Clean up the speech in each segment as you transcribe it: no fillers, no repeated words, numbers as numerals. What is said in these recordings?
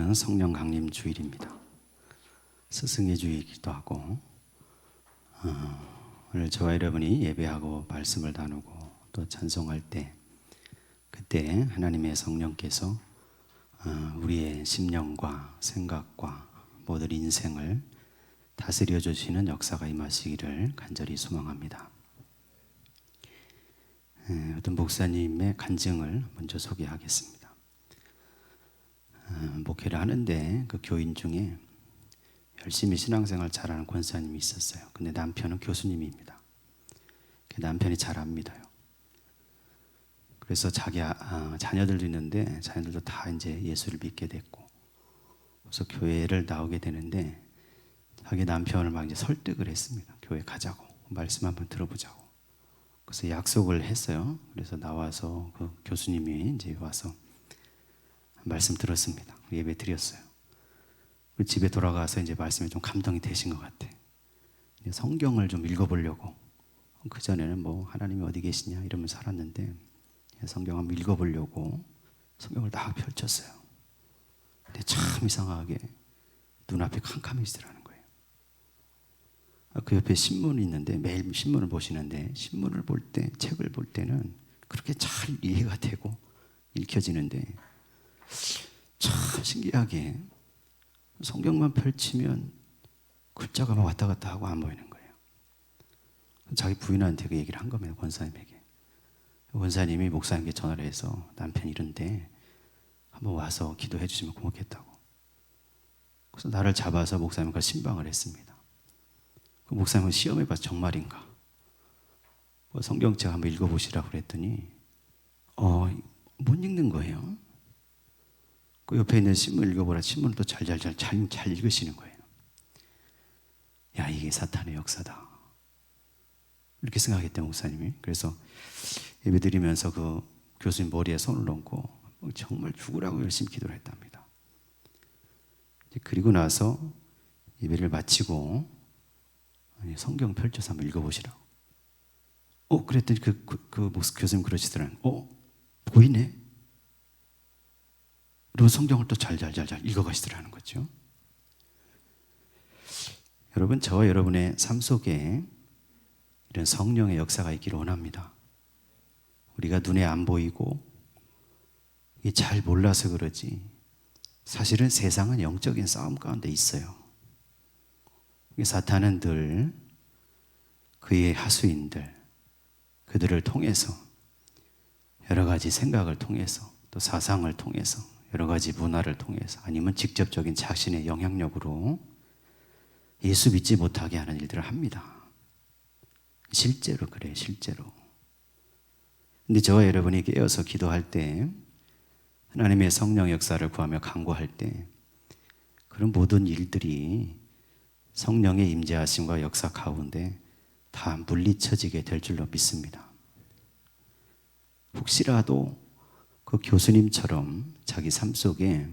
오늘은 성령 강림 주일입니다. 스승의 주일이기도 하고 오늘 저와 여러분이 예배하고 말씀을 나누고 또 찬송할 때 그때 하나님의 성령께서 우리의 심령과 생각과 모든 인생을 다스려 주시는 역사가 임하시기를 간절히 소망합니다. 어떤 목사님의 간증을 먼저 소개하겠습니다. 목회를 하는데 그 교인 중에 열심히 신앙생활 잘하는 권사님이 있었어요. 근데 남편은 교수님입니다. 남편이 잘 안 믿어요. 그래서 자기 자녀들도 있는데 자녀들도 다 이제 예수를 믿게 됐고, 그래서 교회를 나오게 되는데 자기 남편을 막 이제 설득을 했습니다. 교회 가자고, 말씀 한번 들어보자고. 그래서 약속을 했어요. 그래서 나와서 그 교수님이 이제 와서 말씀 들었습니다. 예배 드렸어요. 집에 돌아가서 이제 말씀에 좀 감동이 되신 것 같아. 성경을 좀 읽어보려고. 그 전에는 뭐 하나님이 어디 계시냐 이러면서 살았는데 성경 한번 읽어보려고 성경을 딱 펼쳤어요. 근데 참 이상하게 눈앞이 캄캄해지더라는 거예요. 그 옆에 신문이 있는데 매일 신문을 보시는데 신문을 볼 때, 책을 볼 때는 그렇게 잘 이해가 되고 읽혀지는데 참 신기하게 성경만 펼치면 글자가 막 왔다 갔다 하고 안 보이는 거예요. 자기 부인한테 그 얘기를 한 겁니다. 권사님에게. 권사님이 목사님께 전화를 해서 남편이 이런데 한번 와서 기도해 주시면 고맙겠다고. 그래서 나를 잡아서 목사님과 신방을 했습니다. 그 목사님은 시험해봐서 정말인가? 성경책 한번 읽어보시라고 그랬더니 못 읽는 거예요. 그 옆에 있는 신문 읽어보라. 신문을 또 잘 읽으시는 거예요. 야, 이게 사탄의 역사다. 이렇게 생각했대 목사님이. 그래서 예배드리면서 그 교수님 머리에 손을 얹고 정말 죽으라고 열심히 기도를 했답니다. 그리고 나서 예배를 마치고 성경 펼쳐서 한번 읽어보시라고. 그랬더니 그 교수님 그러시더라고요. 보이네? 그리고 성경을 또 잘 읽어가시더라는 거죠. 여러분, 저와 여러분의 삶 속에 이런 성령의 역사가 있기를 원합니다. 우리가 눈에 안 보이고 잘 몰라서 그러지 사실은 세상은 영적인 싸움 가운데 있어요. 사탄은 늘 그의 하수인들, 그들을 통해서 여러 가지 생각을 통해서 또 사상을 통해서 여러 가지 문화를 통해서 아니면 직접적인 자신의 영향력으로 예수 믿지 못하게 하는 일들을 합니다. 실제로 그래요. 실제로. 근데 저와 여러분이 깨어서 기도할 때 하나님의 성령 역사를 구하며 간구할 때 그런 모든 일들이 성령의 임재하심과 역사 가운데 다 물리쳐지게 될 줄로 믿습니다. 혹시라도 그 교수님처럼 자기 삶 속에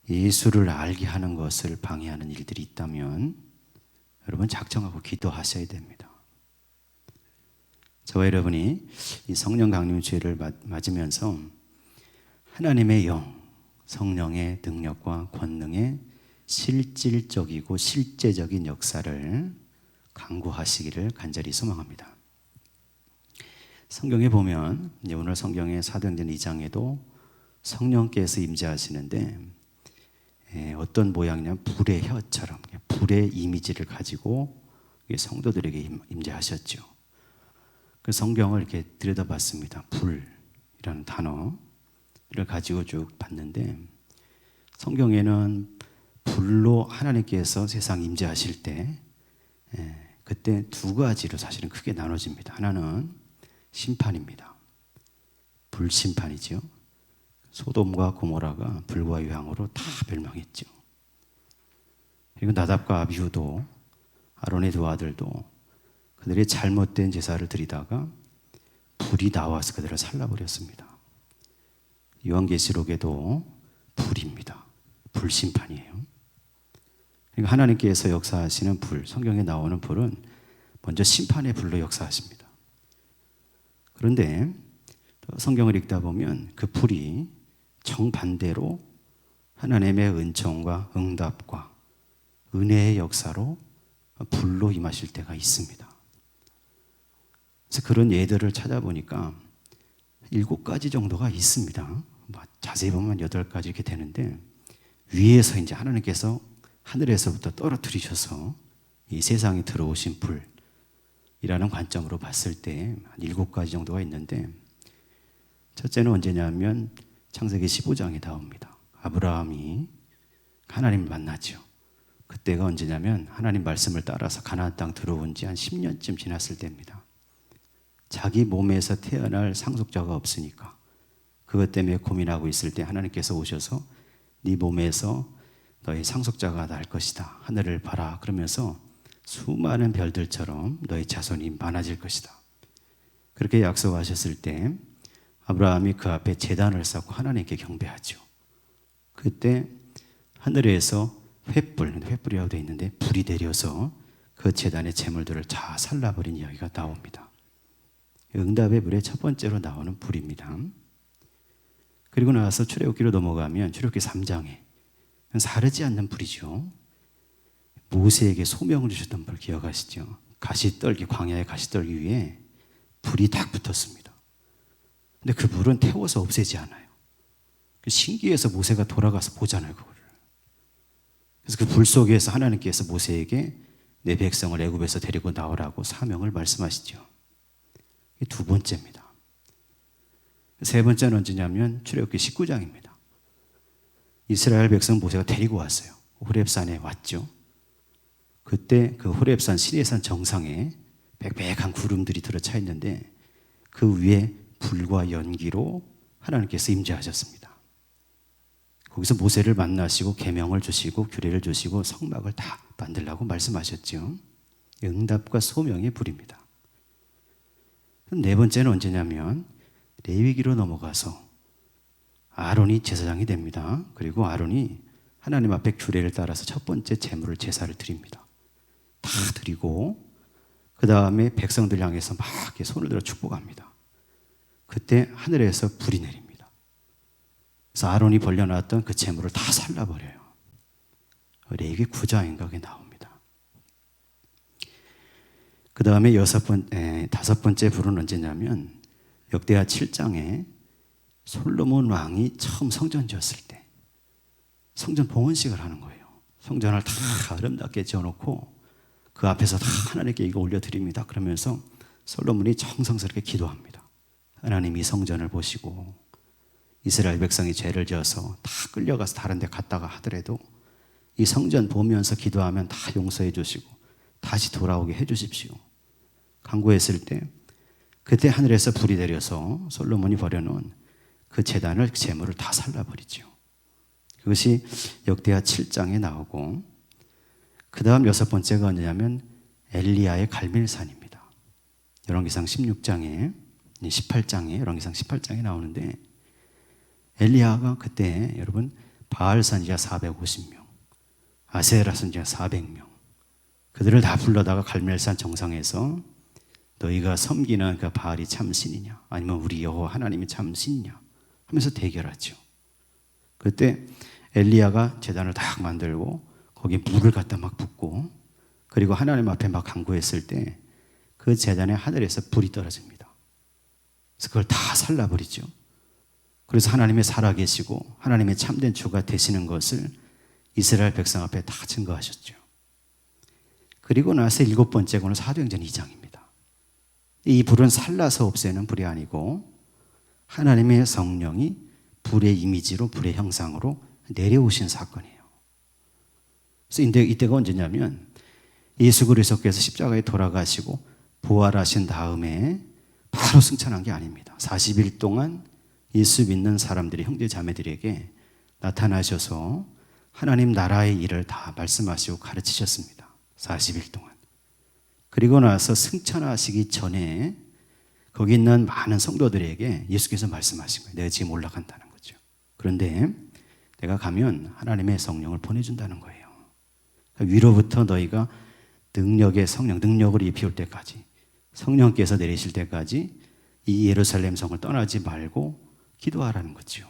예수를 알게 하는 것을 방해하는 일들이 있다면 여러분 작정하고 기도하셔야 됩니다. 저와 여러분이 이 성령 강림 주일을 맞으면서 하나님의 영, 성령의 능력과 권능의 실질적이고 실제적인 역사를 간구하시기를 간절히 소망합니다. 성경에 보면 이제 오늘 성경의 사도행전 2장에도 성령께서 임재하시는데 어떤 모양이냐면 불의 혀처럼 불의 이미지를 가지고 성도들에게 임재하셨죠. 그 성경을 이렇게 들여다봤습니다. 불이라는 단어를 가지고 쭉 봤는데 성경에는 불로 하나님께서 세상 임재하실 때 그때 두 가지로 사실은 크게 나눠집니다. 하나는 심판입니다. 불심판이죠. 소돔과 고모라가 불과 유황으로 다 멸망했죠. 그리고 나답과 아비후도 아론의 두 아들도 그들의 잘못된 제사를 드리다가 불이 나와서 그들을 살라버렸습니다. 요한계시록에도 불입니다. 불심판이에요. 그러니까 하나님께서 역사하시는 불, 성경에 나오는 불은 먼저 심판의 불로 역사하십니다. 그런데 성경을 읽다 보면 그 불이 정반대로 하나님의 은총과 응답과 은혜의 역사로 불로 임하실 때가 있습니다. 그래서 그런 예들을 찾아보니까 7가지 정도가 있습니다. 자세히 보면 8가지 이렇게 되는데, 위에서 이제 하나님께서 하늘에서부터 떨어뜨리셔서 이 세상에 들어오신 불이라는 관점으로 봤을 때 한 7가지 정도가 있는데, 첫째는 언제냐면 창세기 15장에 나옵니다. 아브라함이 하나님을 만나죠. 그때가 언제냐면 하나님 말씀을 따라서 가나안 땅 들어온 지 한 10년쯤 지났을 때입니다. 자기 몸에서 태어날 상속자가 없으니까 그것 때문에 고민하고 있을 때 하나님께서 오셔서 네 몸에서 너의 상속자가 날 것이다. 하늘을 봐라. 그러면서 수많은 별들처럼 너의 자손이 많아질 것이다. 그렇게 약속하셨을 때 아브라함이 그 앞에 제단을 쌓고 하나님께 경배하죠. 그때 하늘에서 횃불이라고 되어 있는데 불이 내려서 그 제단의 제물들을 다 살라버린 이야기가 나옵니다. 응답의 불의 첫 번째로 나오는 불입니다. 그리고 나서 출애굽기로 넘어가면 출애굽기 3장에 사르지 않는 불이죠. 모세에게 소명을 주셨던 불 기억하시죠? 가시떨기, 광야의 가시떨기 위에 불이 딱 붙었습니다. 근데 그 불은 태워서 없애지 않아요. 신기해서 모세가 돌아가서 보잖아요, 그거를. 그래서 그 불 속에서 하나님께서 모세에게 내 백성을 애굽에서 데리고 나오라고 사명을 말씀하시죠. 이게 두 번째입니다. 세 번째는 언제냐면 출애굽기 19장입니다. 이스라엘 백성 모세가 데리고 왔어요. 호렙산에 왔죠. 그때 그 호렙산 시내산 정상에 빽빽한 구름들이 들어차 있는데 그 위에 불과 연기로 하나님께서 임재하셨습니다. 거기서 모세를 만나시고 계명을 주시고 규례를 주시고 성막을 다 만들라고 말씀하셨죠. 응답과 소명의 불입니다. 네 번째는 언제냐면 레위기로 넘어가서 아론이 제사장이 됩니다. 그리고 아론이 하나님 앞에 규례를 따라서 첫 번째 제물을 제사를 드립니다. 다 드리고 그 다음에 백성들 향해서 막 이렇게 손을 들어 축복합니다. 그때 하늘에서 불이 내립니다. 그래서 아론이 벌려놨던 그 제물을 다 살라버려요. 레위기 9장인가 그게 나옵니다. 그 다음에 다섯 번째 불은 언제냐면 역대하 7장에 솔로몬 왕이 처음 성전 지었을 때 성전 봉헌식을 하는 거예요. 성전을 다 아름답게 지어놓고 그 앞에서 다 하나님께 이거 올려드립니다. 그러면서 솔로몬이 정성스럽게 기도합니다. 하나님 이 성전을 보시고 이스라엘 백성이 죄를 지어서 다 끌려가서 다른 데 갔다가 하더라도 이 성전 보면서 기도하면 다 용서해 주시고 다시 돌아오게 해 주십시오. 간구했을 때 그때 하늘에서 불이 내려서 솔로몬이 버려놓은 그 제단을, 그 제물을 다 살라버리죠. 그것이 역대하 7장에 나오고 그 다음 여섯 번째가 뭐냐면 엘리야의 갈멜산입니다. 열왕기상 16장에 18장에 열왕기상 18장에 나오는데 엘리야가 그때 여러분 바알 선지자 450명, 아세라 선지자 400명 그들을 다 불러다가 갈멜산 정상에서 너희가 섬기는 그 바알이 참 신이냐 아니면 우리 여호와 하나님이 참 신이냐 하면서 대결하죠. 그때 엘리야가 제단을 딱 만들고 거기에 물을 갖다 막 붓고 그리고 하나님 앞에 막 간구했을 때 그 제단에 하늘에서 불이 떨어집니다. 그래서 그걸 다 살라버리죠. 그래서 하나님의 살아계시고 하나님의 참된 주가 되시는 것을 이스라엘 백성 앞에 다 증거하셨죠. 그리고 나서 일곱 번째고는 사도행전 2장입니다. 이 불은 살라서 없애는 불이 아니고 하나님의 성령이 불의 이미지로 불의 형상으로 내려오신 사건이에요. 그래서 이때가 언제냐면 예수 그리스도께서 십자가에 돌아가시고 부활하신 다음에 바로 승천한 게 아닙니다. 40일 동안 예수 믿는 사람들이 형제 자매들에게 나타나셔서 하나님 나라의 일을 다 말씀하시고 가르치셨습니다. 40일 동안. 그리고 나서 승천하시기 전에 거기 있는 많은 성도들에게 예수께서 말씀하신 거예요. 내가 지금 올라간다는 거죠. 그런데 내가 가면 하나님의 성령을 보내준다는 거예요. 위로부터 너희가 능력을 입혀올 때까지 성령께서 내리실 때까지 이 예루살렘 성을 떠나지 말고 기도하라는 거죠.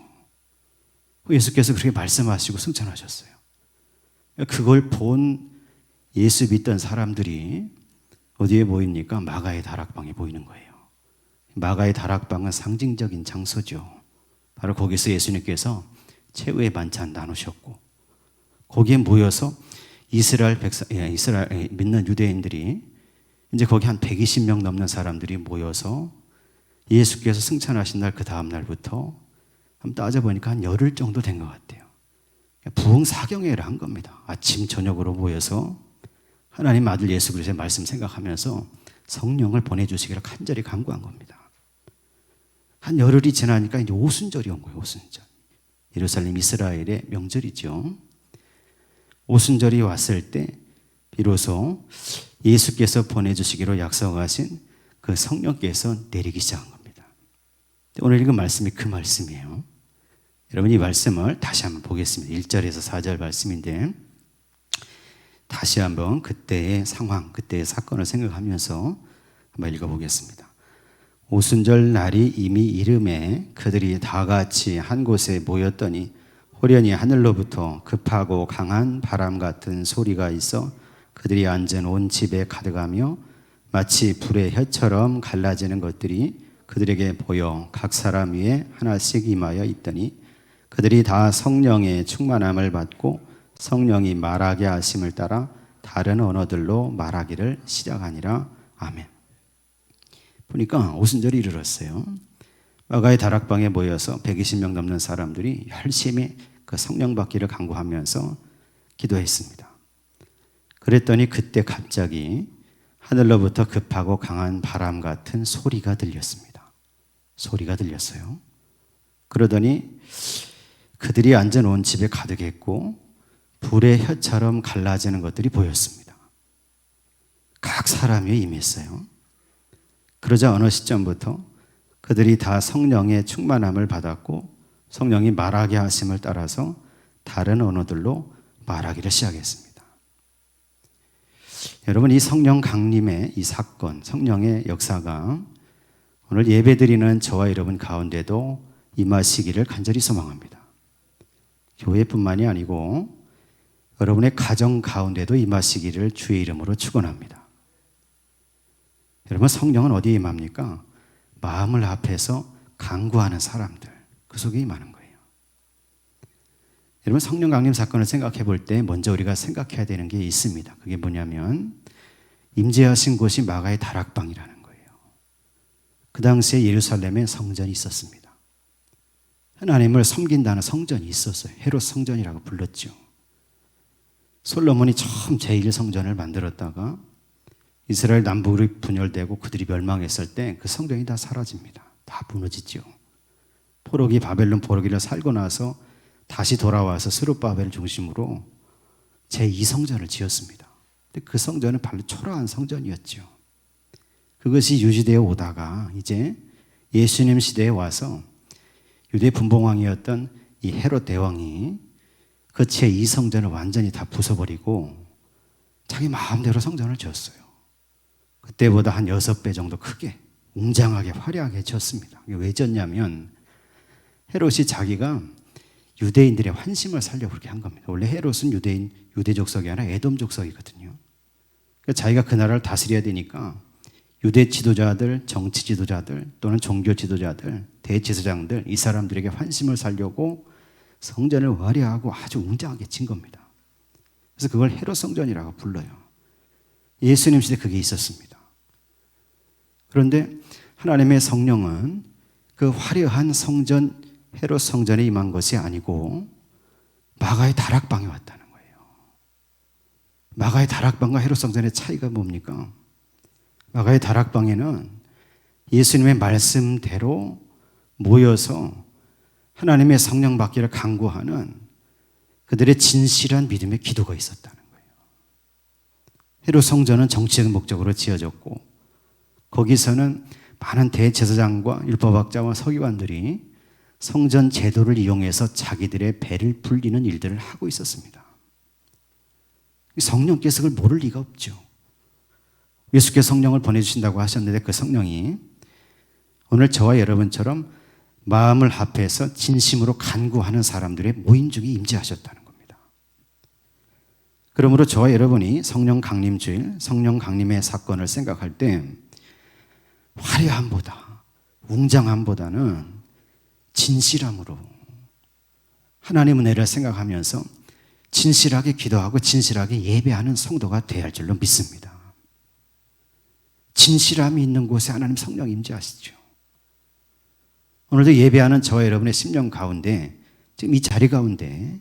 예수께서 그렇게 말씀하시고 승천하셨어요. 그걸 본 예수 믿던 사람들이 어디에 보입니까? 마가의 다락방에 보이는 거예요. 마가의 다락방은 상징적인 장소죠. 바로 거기서 예수님께서 최후의 반찬 나누셨고, 거기에 모여서 이스라엘 믿는 유대인들이 이제 거기 한 120명 넘는 사람들이 모여서 예수께서 승천하신 날 그 다음 날부터 한번 따져보니까 한 열흘 정도 된 것 같아요. 부흥사경회를 한 겁니다. 아침 저녁으로 모여서 하나님 아들 예수 그리스도의 말씀 생각하면서 성령을 보내주시기를 간절히 간구한 겁니다. 한 열흘이 지나니까 이제 오순절이 온 거예요. 오순절. 예루살렘 이스라엘의 명절이죠. 오순절이 왔을 때 비로소 예수께서 보내주시기로 약속하신 그 성령께서 내리기 시작한 겁니다. 오늘 읽은 말씀이 그 말씀이에요. 여러분, 이 말씀을 다시 한번 보겠습니다. 1절에서 4절 말씀인데, 다시 한번 그때의 상황, 그때의 사건을 생각하면서 한번 읽어보겠습니다. 오순절 날이 이미 이름에 그들이 다 같이 한 곳에 모였더니 호련히 하늘로부터 급하고 강한 바람 같은 소리가 있어 그들이 앉은 온 집에 가득하며 마치 불의 혀처럼 갈라지는 것들이 그들에게 보여 각 사람 위에 하나씩 임하여 있더니 그들이 다 성령의 충만함을 받고 성령이 말하게 하심을 따라 다른 언어들로 말하기를 시작하니라. 아멘. 보니까 오순절이 이르렀어요. 마가의 다락방에 모여서 120명 넘는 사람들이 열심히 그 성령 받기를 간구하면서 기도했습니다. 그랬더니 그때 갑자기 하늘로부터 급하고 강한 바람 같은 소리가 들렸습니다. 소리가 들렸어요. 그러더니 그들이 앉아놓은 집에 가득했고 불의 혀처럼 갈라지는 것들이 보였습니다. 각 사람 위에 임했어요. 그러자 어느 시점부터 그들이 다 성령의 충만함을 받았고 성령이 말하게 하심을 따라서 다른 언어들로 말하기를 시작했습니다. 여러분, 이 성령 강림의 이 사건, 성령의 역사가 오늘 예배드리는 저와 여러분 가운데도 임하시기를 간절히 소망합니다. 교회뿐만이 아니고 여러분의 가정 가운데도 임하시기를 주의 이름으로 축원합니다. 여러분, 성령은 어디에 임합니까? 마음을 합해서 간구하는 사람들, 그 속에 임하는 거예요. 여러분, 성령 강림 사건을 생각해 볼 때 먼저 우리가 생각해야 되는 게 있습니다. 그게 뭐냐면 임재하신 곳이 마가의 다락방이라는 거예요. 그 당시에 예루살렘에 성전이 있었습니다. 하나님을 섬긴다는 성전이 있었어요. 헤롯 성전이라고 불렀죠. 솔로몬이 처음 제1성전을 만들었다가 이스라엘 남북으로 분열되고 그들이 멸망했을 때 그 성전이 다 사라집니다. 다 무너지죠. 포로기 바벨론 포로기를 살고 나서 다시 돌아와서 스룹바벨 중심으로 제2성전을 지었습니다. 근데 그 성전은 바로 초라한 성전이었죠. 그것이 유지되어 오다가 이제 예수님 시대에 와서 유대 분봉왕이었던 이 헤롯 대왕이 그 제2성전을 완전히 다 부숴버리고 자기 마음대로 성전을 지었어요. 그때보다 한 6배 정도 크게 웅장하게 화려하게 지었습니다. 왜 지었냐면 헤롯이 자기가 유대인들의 환심을 살려고 그렇게 한 겁니다. 원래 헤롯은 유대 족속이 아니라 에돔 족속이거든요. 그러니까 자기가 그 나라를 다스려야 되니까 유대 지도자들, 정치 지도자들 또는 종교 지도자들, 대제사장들 이 사람들에게 환심을 살려고 성전을 화려하고 아주 웅장하게 진 겁니다. 그래서 그걸 헤롯 성전이라고 불러요. 예수님 시대 그게 있었습니다. 그런데 하나님의 성령은 그 화려한 성전 헤롯 성전에 임한 것이 아니고 마가의 다락방에 왔다는 거예요. 마가의 다락방과 헤롯 성전의 차이가 뭡니까? 마가의 다락방에는 예수님의 말씀대로 모여서 하나님의 성령 받기를 간구하는 그들의 진실한 믿음의 기도가 있었다는 거예요. 헤롯 성전은 정치적 목적으로 지어졌고 거기서는 많은 대제사장과 율법학자와 서기관들이 성전 제도를 이용해서 자기들의 배를 불리는 일들을 하고 있었습니다. 성령께서 그걸 모를 리가 없죠. 예수께서 성령을 보내주신다고 하셨는데 그 성령이 오늘 저와 여러분처럼 마음을 합해서 진심으로 간구하는 사람들의 모임 중에 임재하셨다는 겁니다. 그러므로 저와 여러분이 성령 강림주일, 성령 강림의 사건을 생각할 때 화려함보다, 웅장함보다는 진실함으로 하나님 은혜를 생각하면서 진실하게 기도하고 진실하게 예배하는 성도가 되어야 할 줄로 믿습니다. 진실함이 있는 곳에 하나님 성령 임재하시죠. 오늘도 예배하는 저와 여러분의 심령 가운데, 지금 이 자리 가운데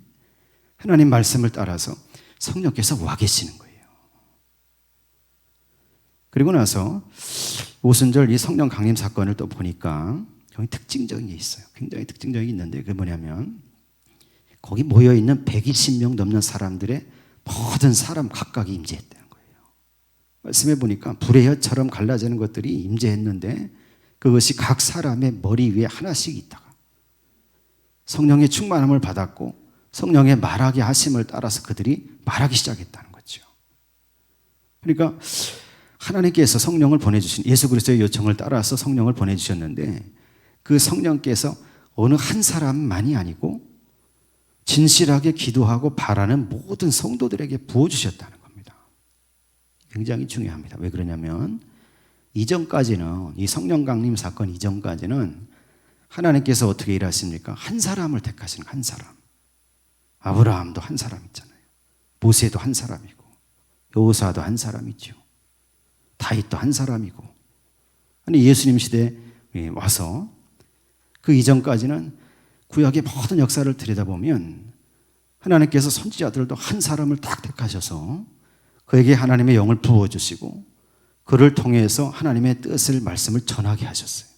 하나님 말씀을 따라서 성령께서 와 계시는 거예요. 그리고 나서 오순절 이 성령 강림 사건을 또 보니까 굉장히 특징적인 게 있어요. 굉장히 특징적인 게 있는데 그게 뭐냐면 거기 모여있는 120명 넘는 사람들의 모든 사람 각각이 임재했다는 거예요. 말씀해 보니까 불의 혀처럼 갈라지는 것들이 임재했는데 그것이 각 사람의 머리 위에 하나씩 있다가 성령의 충만함을 받았고 성령의 말하게 하심을 따라서 그들이 말하기 시작했다는 거죠. 그러니까 하나님께서 성령을 보내주신, 예수 그리스도의 요청을 따라서 성령을 보내주셨는데 그 성령께서 어느 한 사람만이 아니고 진실하게 기도하고 바라는 모든 성도들에게 부어주셨다는 겁니다. 굉장히 중요합니다. 왜 그러냐면 이전까지는, 이 성령 강림 사건 이전까지는 하나님께서 어떻게 일하십니까? 한 사람을 택하시는, 한 사람. 아브라함도 한 사람 있잖아요. 모세도 한 사람이고 여호수아도 한 사람이죠. 다윗도 한 사람이고. 아니 예수님 시대에 와서 그 이전까지는 구약의 모든 역사를 들여다보면 하나님께서 선지자들도 한 사람을 딱 택하셔서 그에게 하나님의 영을 부어주시고 그를 통해서 하나님의 뜻을, 말씀을 전하게 하셨어요.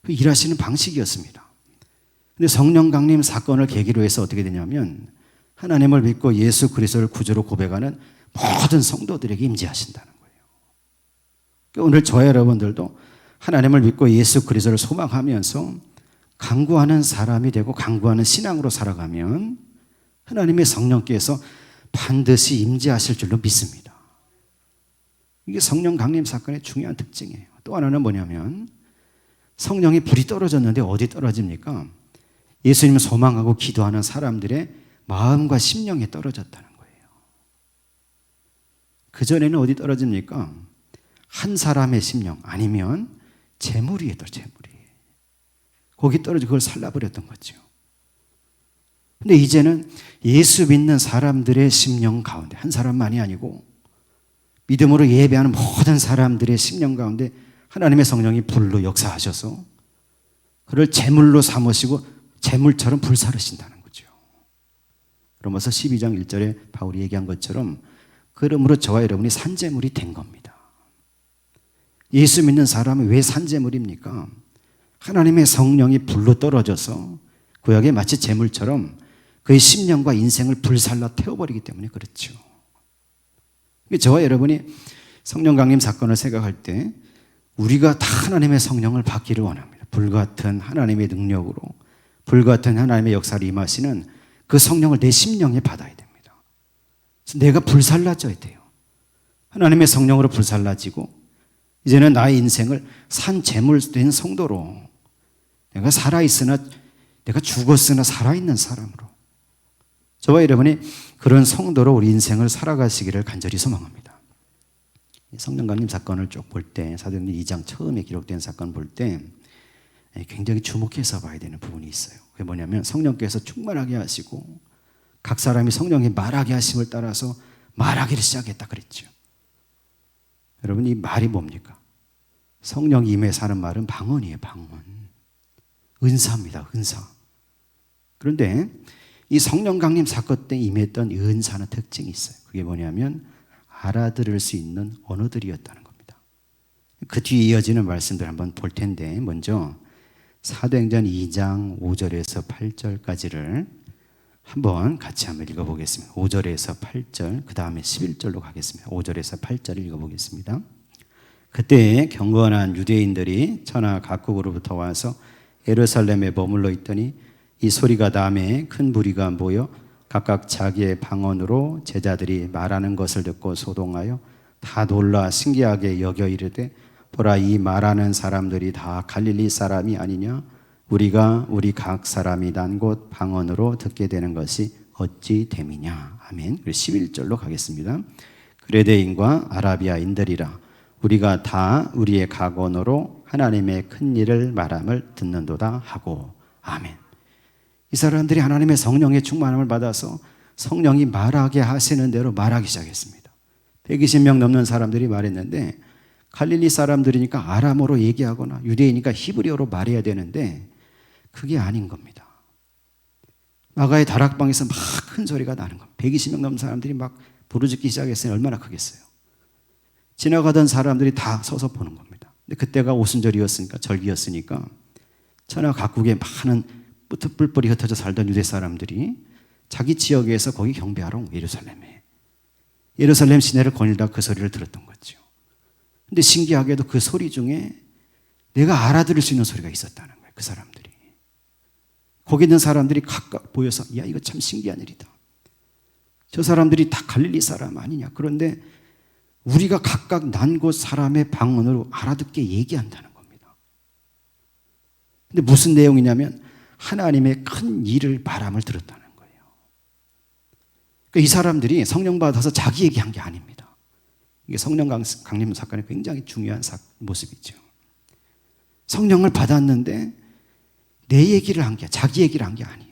그 일하시는 방식이었습니다. 근데 성령 강림 사건을 계기로 해서 어떻게 되냐면 하나님을 믿고 예수 그리스도를 구주로 고백하는 모든 성도들에게 임재하신다는 거예요. 오늘 저와 여러분들도 하나님을 믿고 예수 그리스도를 소망하면서 간구하는 사람이 되고 간구하는 신앙으로 살아가면 하나님의 성령께서 반드시 임재하실 줄로 믿습니다. 이게 성령 강림 사건의 중요한 특징이에요. 또 하나는 뭐냐면 성령의 불이 떨어졌는데 어디 떨어집니까? 예수님을 소망하고 기도하는 사람들의 마음과 심령에 떨어졌다는 거예요. 그전에는 어디 떨어집니까? 한 사람의 심령 아니면 재물 위에 떨어져, 재물 위에. 거기 떨어져 그걸 살라버렸던 거죠. 근데 이제는 예수 믿는 사람들의 심령 가운데, 한 사람만이 아니고 믿음으로 예배하는 모든 사람들의 심령 가운데 하나님의 성령이 불로 역사하셔서 그를 제물로 삼으시고 제물처럼 불사르신다는 거죠. 로마서 12장 1절에 바울이 얘기한 것처럼 그러므로 저와 여러분이 산제물이 된 겁니다. 예수 믿는 사람은 왜 산제물입니까? 하나님의 성령이 불로 떨어져서 구약에 마치 제물처럼 그의 심령과 인생을 불살라 태워버리기 때문에 그렇죠. 저와 여러분이 성령 강림 사건을 생각할 때 우리가 다 하나님의 성령을 받기를 원합니다. 불같은 하나님의 능력으로, 불같은 하나님의 역사를 임하시는 그 성령을 내 심령에 받아야 됩니다. 그래서 내가 불살라져야 돼요. 하나님의 성령으로 불살라지고 이제는 나의 인생을 산 제물된 성도로, 내가 살아있으나, 내가 죽었으나 살아있는 사람으로, 저와 여러분이 그런 성도로 우리 인생을 살아가시기를 간절히 소망합니다. 성령 강림 사건을 쭉 볼 때, 사도행전 2장 처음에 기록된 사건 볼 때 굉장히 주목해서 봐야 되는 부분이 있어요. 그게 뭐냐면 성령께서 충만하게 하시고 각 사람이 성령이 말하게 하심을 따라서 말하기를 시작했다 그랬죠. 여러분, 이 말이 뭡니까? 성령이 임해서 하는 말은 방언이에요. 방언. 은사입니다. 은사. 그런데 이 성령 강림 사건 때 임했던 이 은사는 특징이 있어요. 그게 뭐냐면 알아들을 수 있는 언어들이었다는 겁니다. 그 뒤에 이어지는 말씀들 한번 볼 텐데, 먼저 사도행전 2장 5절에서 8절까지를 한번 같이 한번 읽어보겠습니다. 5절에서 8절, 그 다음에 11절로 가겠습니다. 5절에서 8절을 읽어보겠습니다. 그때 경건한 유대인들이 천하 각국으로부터 와서 예루살렘에 머물러 있더니 이 소리가 남에 큰 무리가 모여 각각 자기의 방언으로 제자들이 말하는 것을 듣고 소동하여 다 놀라 신기하게 여겨 이르되 보라, 이 말하는 사람들이 다 갈릴리 사람이 아니냐? 우리가 우리 각 사람이 난 곳 방언으로 듣게 되는 것이 어찌 됨이냐. 아멘. 11절로 가겠습니다. 그레데인과 아라비아인들이라 우리가 다 우리의 각 언어로 하나님의 큰 일을 말함을 듣는도다 하고. 아멘. 이 사람들이 하나님의 성령의 충만함을 받아서 성령이 말하게 하시는 대로 말하기 시작했습니다. 120명 넘는 사람들이 말했는데 갈릴리 사람들이니까 아람어로 얘기하거나 유대이니까 히브리어로 말해야 되는데 그게 아닌 겁니다. 마가의 다락방에서 막 큰 소리가 나는 겁니다. 120명 넘는 사람들이 막 부르짖기 시작했으니 얼마나 크겠어요. 지나가던 사람들이 다 서서 보는 겁니다. 근데 그때가 오순절이었으니까, 절기였으니까 천하 각국에 많은 뿔뿔이 흩어져 살던 유대 사람들이 자기 지역에서 거기 경배하러 온 예루살렘에, 예루살렘 시내를 거닐다 그 소리를 들었던 거죠. 근데 신기하게도 그 소리 중에 내가 알아들을 수 있는 소리가 있었다는 거예요. 그 사람들이. 거기 있는 사람들이 각각 보여서 야, 이거 참 신기한 일이다. 저 사람들이 다 갈릴리 사람 아니냐. 그런데 우리가 각각 난 곳 사람의 방언으로 알아듣게 얘기한다는 겁니다. 근데 무슨 내용이냐면 하나님의 큰 일을 말함을 들었다는 거예요. 그러니까 이 사람들이 성령 받아서 자기 얘기한 게 아닙니다. 이게 성령 강림 사건의 굉장히 중요한 모습이죠. 성령을 받았는데 내 얘기를 한 게, 자기 얘기를 한 게 아니에요.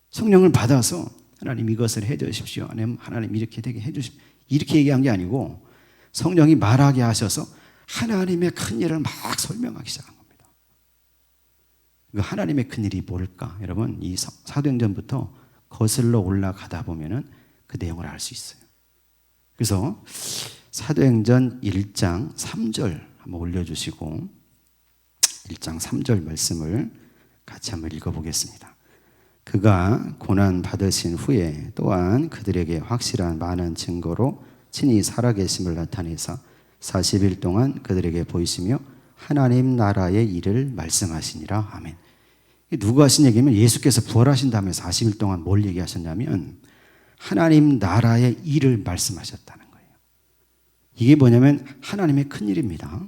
성령을 받아서 하나님 이것을 해 주십시오. 아니면 하나님 이렇게 되게 해 주십시오. 이렇게 얘기한 게 아니고 성령이 말하게 하셔서 하나님의 큰 일을 막 설명하기 시작한 겁니다. 그 하나님의 큰 일이 뭘까? 여러분, 이 사도행전부터 거슬러 올라가다 보면은 그 내용을 알 수 있어요. 그래서 사도행전 1장 3절 한번 올려주시고 1장 3절 말씀을 같이 한번 읽어보겠습니다. 그가 고난 받으신 후에 또한 그들에게 확실한 많은 증거로 친히 살아계심을 나타내사 40일 동안 그들에게 보이시며 하나님 나라의 일을 말씀하시니라. 아멘. 누가 하신 얘기면 예수께서 부활하신 다음에 40일 동안 뭘 얘기하셨냐면 하나님 나라의 일을 말씀하셨다는 거예요. 이게 뭐냐면 하나님의 큰 일입니다.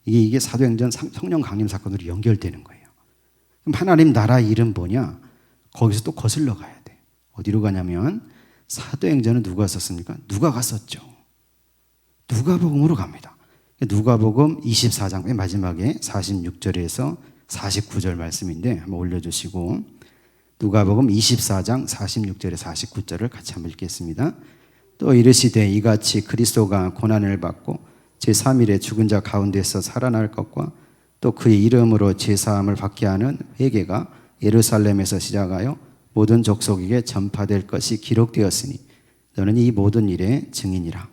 이게 사도행전 성령 강림 사건으로 연결되는 거예요. 그럼 하나님 나라의 일은 뭐냐? 거기서 또 거슬러 가야 돼. 어디로 가냐면 사도행전은 누가 썼습니까? 누가 갔었죠. 누가복음으로 갑니다. 누가복음 24장 맨 마지막에 46절에서 49절 말씀인데 한번 올려주시고 누가복음 24장 46절에 49절을 같이 한번 읽겠습니다. 또 이르시되 이같이 그리스도가 고난을 받고 제3일에 죽은 자 가운데서 살아날 것과 또 그의 이름으로 제사함을 받게 하는 회개가 예루살렘에서 시작하여 모든 족속에게 전파될 것이 기록되었으니 너는 이 모든 일의 증인이라.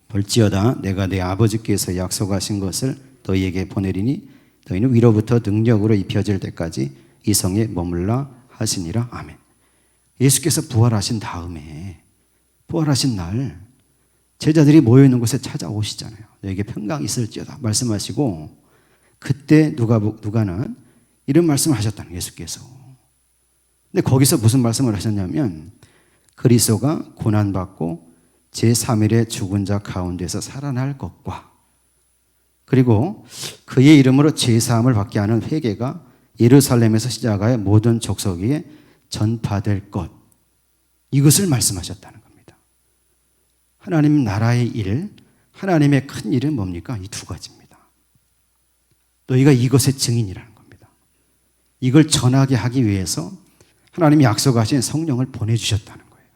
볼지어다 내가 내 아버지께서 약속하신 것을 너희에게 보내리니 너희는 위로부터 능력으로 입혀질 때까지 이 성에 머물라 하시니라. 아멘. 예수께서 부활하신 다음에 부활하신 날 제자들이 모여있는 곳에 찾아오시잖아요. 너에게 평강이 있을지어다 말씀하시고 그때 누가는 이런 말씀을 하셨다는 거예요. 예수께서. 근데 거기서 무슨 말씀을 하셨냐면 그리스도가 고난받고 제3일에 죽은 자 가운데서 살아날 것과 그리고 그의 이름으로 제사함을 받게 하는 회개가 예루살렘에서 시작하여 모든 족속에 전파될 것, 이것을 말씀하셨다는 겁니다. 하나님 나라의 일, 하나님의 큰 일은 뭡니까? 이 두 가지입니다. 너희가 이것의 증인이라는 겁니다. 이걸 전하게 하기 위해서 하나님이 약속하신 성령을 보내주셨다는 거예요.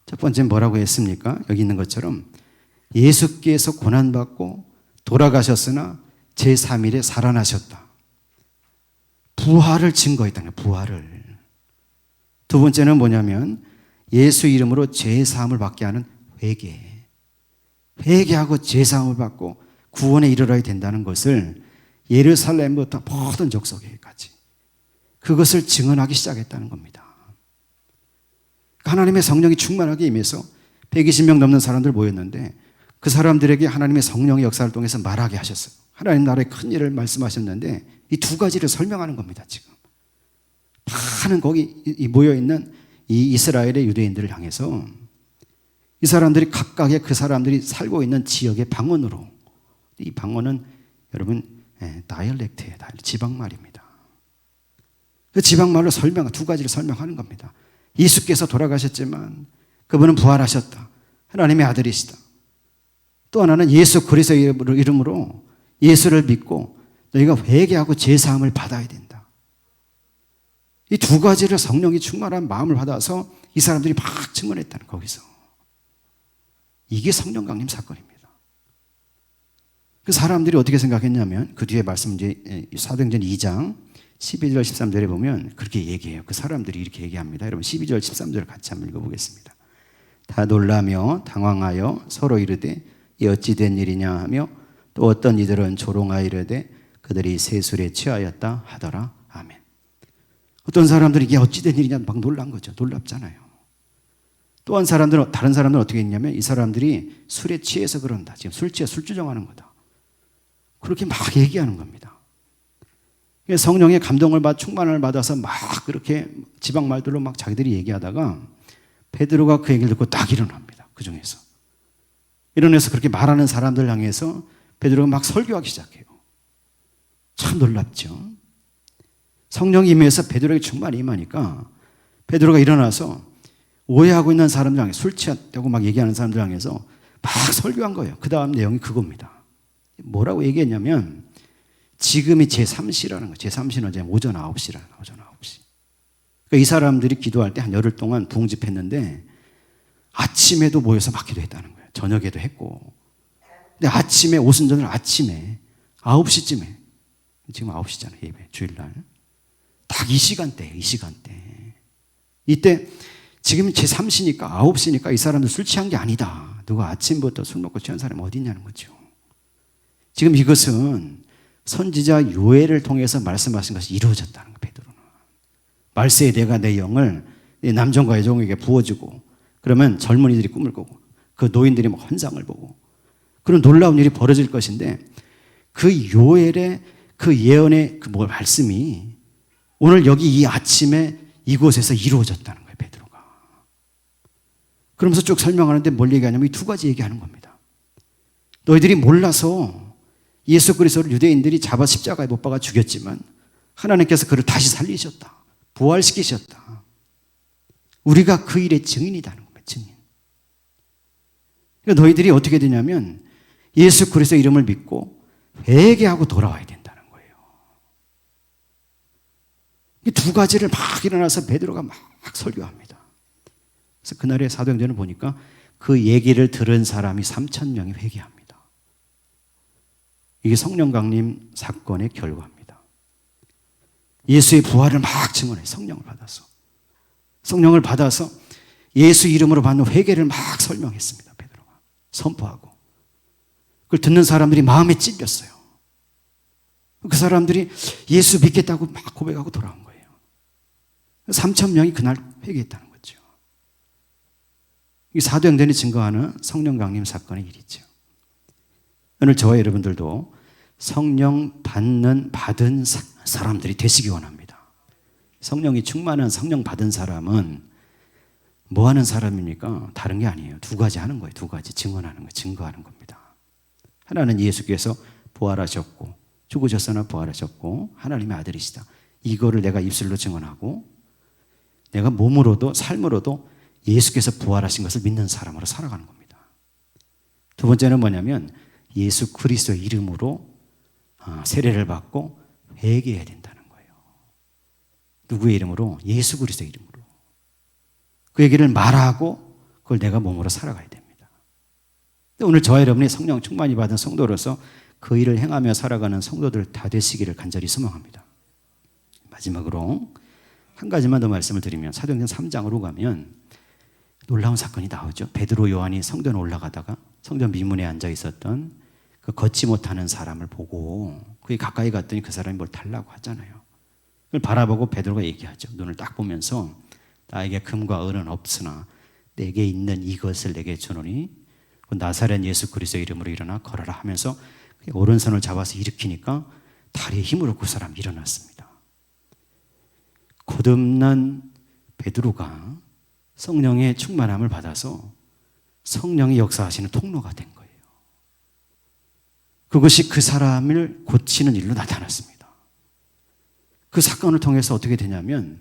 첫 번째는 뭐라고 했습니까? 여기 있는 것처럼 예수께서 고난받고 돌아가셨으나 제3일에 살아나셨다. 부활을 증거했다는 거예요. 부활을. 두 번째는 뭐냐면 예수 이름으로 제사함을 받게 하는 회개. 회개하고 제사함을 받고 구원에 이르러야 된다는 것을 예루살렘부터 모든 족속에까지 그것을 증언하기 시작했다는 겁니다. 하나님의 성령이 충만하게 임해서 120명 넘는 사람들 모였는데 그 사람들에게 하나님의 성령의 역사를 통해서 말하게 하셨어요. 하나님 나라의 큰 일을 말씀하셨는데 이 두 가지를 설명하는 겁니다. 지금 많은 거기 모여있는 이 이스라엘의 유대인들을 향해서 이 사람들이 각각의 그 사람들이 살고 있는 지역의 방언으로, 이 방언은 여러분 다이얼렉트예요. 지방말입니다. 그 지방말로 두 가지를 설명하는 겁니다. 예수께서 돌아가셨지만 그분은 부활하셨다. 하나님의 아들이시다. 또 하나는 예수 그리스도의 이름으로 예수를 믿고 너희가 회개하고 제사함을 받아야 된다. 이 두 가지를 성령이 충만한 마음을 받아서 이 사람들이 막 증언했다는 거기서. 이게 성령 강림 사건입니다. 그 사람들이 어떻게 생각했냐면 그 뒤에 말씀 이제 사도행전 2장 12절 13절에 보면 그렇게 얘기해요. 그 사람들이 이렇게 얘기합니다. 여러분 12절 13절을 같이 한번 읽어보겠습니다. 다 놀라며 당황하여 서로 이르되 이 어찌 된 일이냐 하며 또 어떤 이들은 조롱하여 이르되 그들이 세술에 취하였다 하더라. 아멘. 어떤 사람들이 이게 어찌 된 일이냐 막 놀란 거죠. 놀랍잖아요. 또한 다른 사람들은 어떻게 했냐면 이 사람들이 술에 취해서 그런다. 지금 술 취해 술주정하는 거다. 그렇게 막 얘기하는 겁니다. 성령의 감동을 충만을 받아서 막 그렇게 지방 말들로 막 자기들이 얘기하다가 베드로가 그 얘기를 듣고 딱 일어납니다. 그 중에서. 일어나서 그렇게 말하는 사람들 향해서 베드로가 막 설교하기 시작해요. 참 놀랍죠. 성령이 임해서 베드로에게 충만히 임하니까 베드로가 일어나서 오해하고 있는 사람들 향해 술 취했다고 막 얘기하는 사람들 향해서 막 설교한 거예요. 그 다음 내용이 그겁니다. 뭐라고 얘기했냐면 지금이 제3시라는 거예요. 제3시는 이제 오전 9시라는 거예요. 오전 9시. 그러니까 이 사람들이 기도할 때 한 열흘 동안 부흥집했는데 아침에도 모여서 막 기도했다는 거예요. 저녁에도 했고. 근데 아침에 오순절날 아침에 9시쯤에 지금 9시잖아요. 예배 주일날. 딱 이 시간대예요. 이 시간대. 이때 지금 제3시니까 9시니까 이 사람들 술 취한 게 아니다. 누가 아침부터 술 먹고 취한 사람이 어디 있냐는 거죠. 지금 이것은 선지자 요엘을 통해서 말씀하신 것이 이루어졌다는 거예요. 베드로는. 말세에 내가 내 영을 내 남종과 여종에게 부어주고 그러면 젊은이들이 꿈을 꾸고 그 노인들이 막 환상을 보고 그런 놀라운 일이 벌어질 것인데 그 요엘의 그 예언의 그 말씀이 오늘 여기 이 아침에 이곳에서 이루어졌다는 거예요. 베드로가. 그러면서 쭉 설명하는데 뭘 얘기하냐면 이 두 가지 얘기하는 겁니다. 너희들이 몰라서 예수 그리스도를 유대인들이 잡아 십자가에 못 박아 죽였지만 하나님께서 그를 다시 살리셨다. 부활시키셨다. 우리가 그 일의 증인이라는 겁니다. 증인. 그러니까 너희들이 어떻게 되냐면 예수 그리스도 이름을 믿고 회개하고 돌아와야 된다는 거예요. 이 두 가지를 막 일어나서 베드로가 막 설교합니다. 그래서 그날의 사도행전을 보니까 그 얘기를 들은 사람이 3,000명이 회개합니다. 이게 성령 강림 사건의 결과입니다. 예수의 부활을 막 증언해. 성령을 받아서. 성령을 받아서 예수 이름으로 받는 회개를 막 설명했습니다. 베드로가. 선포하고. 그걸 듣는 사람들이 마음에 찔렸어요. 그 사람들이 예수 믿겠다고 막 고백하고 돌아온 거예요. 3,000명이 그날 회개했다는 거죠. 이 사도행전이 증거하는 성령 강림 사건의 일이죠. 오늘 저와 여러분들도 성령 받은 사람들이 되시기 원합니다. 성령이 충만한 성령 받은 사람은 뭐 하는 사람입니까? 다른 게 아니에요. 두 가지 하는 거예요. 두 가지 증언하는 거예요. 증거하는 겁니다. 하나는 예수께서 부활하셨고 죽으셨으나 부활하셨고 하나님의 아들이시다. 이거를 내가 입술로 증언하고 내가 몸으로도 삶으로도 예수께서 부활하신 것을 믿는 사람으로 살아가는 겁니다. 두 번째는 뭐냐면 예수 그리스도의 이름으로 세례를 받고 회개해야 된다는 거예요. 누구의 이름으로? 예수 그리스도의 이름으로. 그 얘기를 말하고 그걸 내가 몸으로 살아가야 됩니다. 오늘 저와 여러분이 성령 충만히 받은 성도로서 그 일을 행하며 살아가는 성도들 다 되시기를 간절히 소망합니다. 마지막으로 한 가지만 더 말씀을 드리면 사도행전 3장으로 가면 놀라운 사건이 나오죠. 베드로 요한이 성전에 올라가다가 성전 미문에 앉아 있었던 그 걷지 못하는 사람을 보고 그게 가까이 갔더니 그 사람이 뭘 달라고 하잖아요. 그걸 바라보고 베드로가 얘기하죠. 눈을 딱 보면서 나에게 금과 은은 없으나 내게 있는 이것을 내게 주노니 나사렛 예수 그리스도의 이름으로 일어나 걸어라 하면서 오른손을 잡아서 일으키니까 다리에 힘을 얻고 그 사람이 일어났습니다. 거듭난 베드로가 성령의 충만함을 받아서 성령이 역사하시는 통로가 된 거예요. 그것이 그 사람을 고치는 일로 나타났습니다. 그 사건을 통해서 어떻게 되냐면,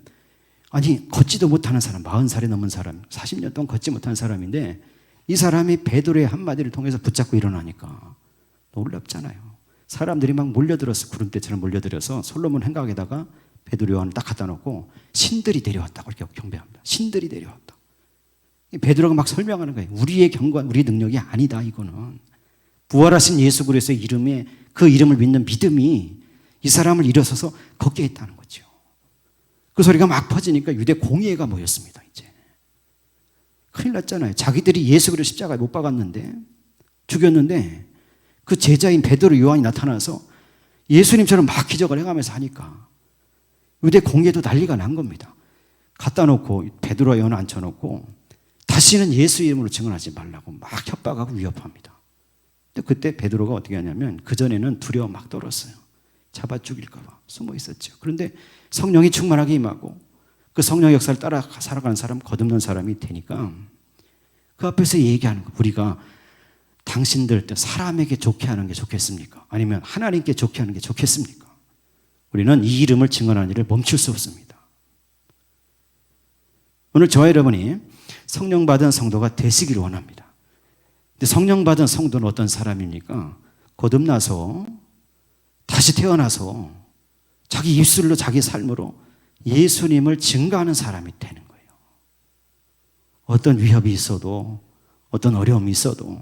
아니 걷지도 못하는 사람, 40살이 넘은 사람, 40년 동안 걷지 못하는 사람인데 이 사람이 베드로의 한마디를 통해서 붙잡고 일어나니까 놀랍잖아요. 사람들이 막 몰려들어서, 구름대처럼 몰려들어서 솔로몬 행각에다가 베드로 요한을 딱 갖다 놓고 신들이 데려왔다고 이렇게 경배합니다. 신들이 데려왔다. 베드로가 막 설명하는 거예요. 우리의 경과, 우리 능력이 아니다. 이거는 부활하신 예수 그리스도의 이름에, 그 이름을 믿는 믿음이 이 사람을 일어서서 걷게 했다는 거죠. 그 소리가 막 퍼지니까 유대 공회가 모였습니다. 이제 큰일 났잖아요. 자기들이 예수 그리스도 십자가에 못 박았는데, 죽였는데 그 제자인 베드로 요한이 나타나서 예수님처럼 막 기적을 행하면서 하니까 유대 공회도 난리가 난 겁니다. 갖다 놓고 베드로와 요한 앉혀놓고 다시는 예수 이름으로 증언하지 말라고 막 협박하고 위협합니다. 근데 그때 베드로가 어떻게 하냐면, 그전에는 두려워 막 떨었어요. 잡아 죽일까 봐 숨어 있었죠. 그런데 성령이 충만하게 임하고 그 성령 역사를 따라 살아가는 사람, 거듭난 사람이 되니까 그 앞에서 얘기하는 거, 우리가 당신들 사람에게 좋게 하는 게 좋겠습니까? 아니면 하나님께 좋게 하는 게 좋겠습니까? 우리는 이 이름을 증언하는 일을 멈출 수 없습니다. 오늘 저와 여러분이 성령 받은 성도가 되시기를 원합니다. 근데 성령 받은 성도는 어떤 사람입니까? 거듭나서 다시 태어나서 자기 입술로, 자기 삶으로 예수님을 증거하는 사람이 되는 거예요. 어떤 위협이 있어도, 어떤 어려움이 있어도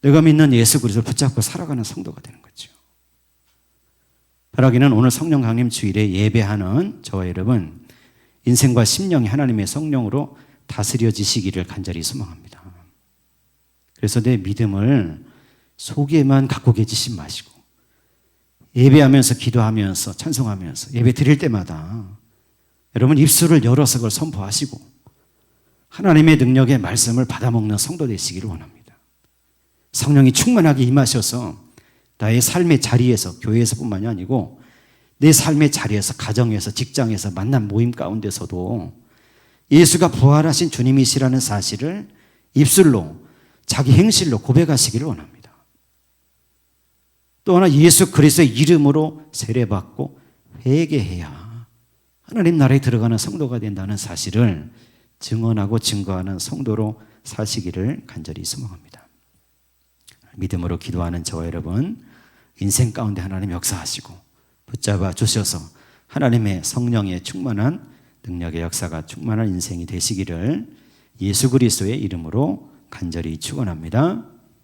내가 믿는 예수 그리스도를 붙잡고 살아가는 성도가 되는 거죠. 바라기는 오늘 성령 강림 주일에 예배하는 저와 여러분, 인생과 심령이 하나님의 성령으로 다스려지시기를 간절히 소망합니다. 그래서 내 믿음을 속에만 갖고 계시지 마시고, 예배하면서, 기도하면서, 찬송하면서, 예배 드릴 때마다 여러분 입술을 열어서 그걸 선포하시고 하나님의 능력의 말씀을 받아먹는 성도 되시기를 원합니다. 성령이 충만하게 임하셔서 나의 삶의 자리에서, 교회에서뿐만이 아니고 내 삶의 자리에서, 가정에서, 직장에서, 만난 모임 가운데서도 예수가 부활하신 주님이시라는 사실을 입술로, 자기 행실로 고백하시기를 원합니다. 또 하나, 예수 그리스도의 이름으로 세례받고 회개해야 하나님 나라에 들어가는 성도가 된다는 사실을 증언하고 증거하는 성도로 사시기를 간절히 소망합니다. 믿음으로 기도하는 저와 여러분, 인생 가운데 하나님 역사하시고 붙잡아 주셔서 하나님의 성령의 충만한 능력의 역사가 충만한 인생이 되시기를 예수 그리스도의 이름으로 간절히 축원합니다.